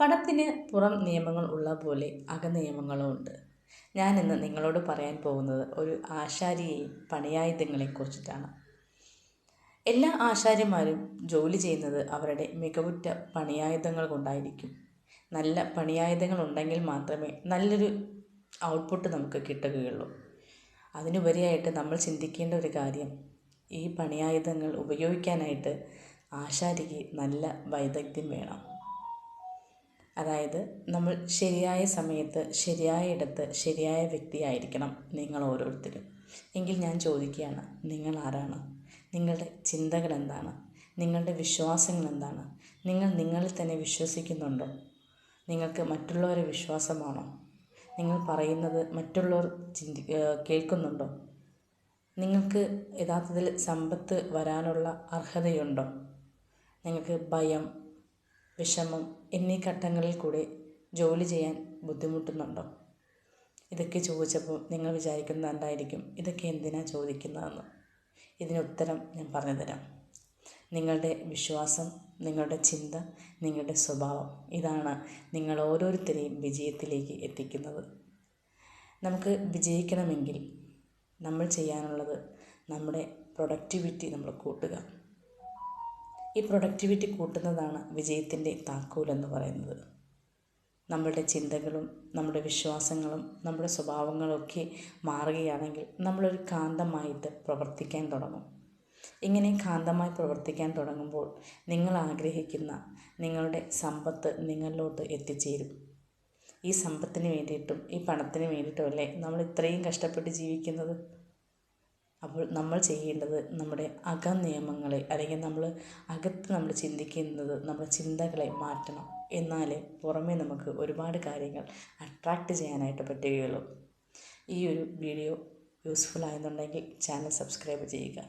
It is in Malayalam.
പണത്തിന് പുറം നിയമങ്ങൾ ഉള്ള പോലെ അകനിയമങ്ങളും ഉണ്ട്. ഞാനിന്ന് നിങ്ങളോട് പറയാൻ പോകുന്നത് ഒരു ആശാരിയെയും പണിയായുധങ്ങളെക്കുറിച്ചിട്ടാണ്. എല്ലാ ആശാരിമാരും ജോലി ചെയ്യുന്നത് അവരുടെ മികവുറ്റ പണിയായുധങ്ങൾ കൊണ്ടായിരിക്കും. നല്ല പണിയായുധങ്ങൾ ഉണ്ടെങ്കിൽ മാത്രമേ നല്ലൊരു ഔട്ട്പുട്ട് നമുക്ക് കിട്ടുകയുള്ളൂ. അതിനുപരിയായിട്ട് നമ്മൾ ചിന്തിക്കേണ്ട ഒരു കാര്യം, ഈ പണിയായുധങ്ങൾ ഉപയോഗിക്കാനായിട്ട് ആശാരിക്ക് നല്ല വൈദഗ്ധ്യം വേണം. അതായത് നമ്മൾ ശരിയായ സമയത്ത് ശരിയായ ഇടത്ത് ശരിയായ വ്യക്തിയായിരിക്കണം നിങ്ങൾ ഓരോരുത്തരും. എങ്കിൽ ഞാൻ ചോദിക്കുകയാണ്, നിങ്ങൾ ആരാണ്? നിങ്ങളുടെ ചിന്തകൾ എന്താണ്? നിങ്ങളുടെ വിശ്വാസങ്ങൾ എന്താണ്? നിങ്ങൾ നിങ്ങളിൽ തന്നെ വിശ്വസിക്കുന്നുണ്ടോ? നിങ്ങൾക്ക് മറ്റുള്ളവരെ വിശ്വാസമാണോ? നിങ്ങൾ പറയുന്നത് മറ്റുള്ളവർ കേൾക്കുന്നുണ്ടോ? നിങ്ങൾക്ക് യഥാർത്ഥത്തിൽ സമ്പത്ത് വരാനുള്ള അർഹതയുണ്ടോ? നിങ്ങൾക്ക് ഭയം, വിഷമം എന്നീ ഘട്ടങ്ങളിൽ കൂടെ ജോലി ചെയ്യാൻ ബുദ്ധിമുട്ടുന്നുണ്ടോ? ഇതൊക്കെ ചോദിച്ചപ്പോൾ നിങ്ങൾ വിചാരിക്കുന്നത് എന്തായിരിക്കും, ഇതൊക്കെ എന്തിനാ ചോദിക്കുന്നതെന്ന്. ഇതിനുത്തരം ഞാൻ പറഞ്ഞു തരാം. നിങ്ങളുടെ വിശ്വാസം, നിങ്ങളുടെ ചിന്ത, നിങ്ങളുടെ സ്വഭാവം, ഇതാണ് നിങ്ങൾ ഓരോരുത്തരെയും വിജയത്തിലേക്ക് എത്തിക്കുന്നത്. നമുക്ക് വിജയിക്കണമെങ്കിൽ നമ്മൾ ചെയ്യാനുള്ളത് നമ്മുടെ പ്രൊഡക്ടിവിറ്റി നമ്മൾ കൂട്ടുക. ഈ പ്രൊഡക്ടിവിറ്റി കൂട്ടുന്നതാണ് വിജയത്തിൻ്റെ താക്കോലെന്ന് പറയുന്നത്. നമ്മളുടെ ചിന്തകളും നമ്മുടെ വിശ്വാസങ്ങളും നമ്മുടെ സ്വഭാവങ്ങളൊക്കെ മാറുകയാണെങ്കിൽ നമ്മളൊരു കാന്തമായിട്ട് പ്രവർത്തിക്കാൻ തുടങ്ങും. ഇങ്ങനെ കാന്തമായി പ്രവർത്തിക്കാൻ തുടങ്ങുമ്പോൾ നിങ്ങൾ ആഗ്രഹിക്കുന്ന നിങ്ങളുടെ സമ്പത്ത് നിങ്ങളിലോട്ട് എത്തിച്ചേരും. ഈ സമ്പത്തിന് വേണ്ടിയിട്ടും ഈ പണത്തിന് വേണ്ടിയിട്ടുമല്ലേ നമ്മൾ ഇത്രയും കഷ്ടപ്പെട്ട് ജീവിക്കുന്നത്. അപ്പോൾ നമ്മൾ ചെയ്യേണ്ടത് നമ്മുടെ അകനിയമങ്ങളെ, അല്ലെങ്കിൽ നമ്മൾ ചിന്തിക്കുന്നത്, നമ്മുടെ ചിന്തകളെ മാറ്റണം. എന്നാലേ പുറമേ നമുക്ക് ഒരുപാട് കാര്യങ്ങൾ അട്രാക്റ്റ് ചെയ്യാനായിട്ട് പറ്റുകയുള്ളൂ. ഈ ഒരു വീഡിയോ യൂസ്ഫുൾ ആയെന്നുണ്ടെങ്കിൽ ചാനൽ സബ്സ്ക്രൈബ് ചെയ്യുക.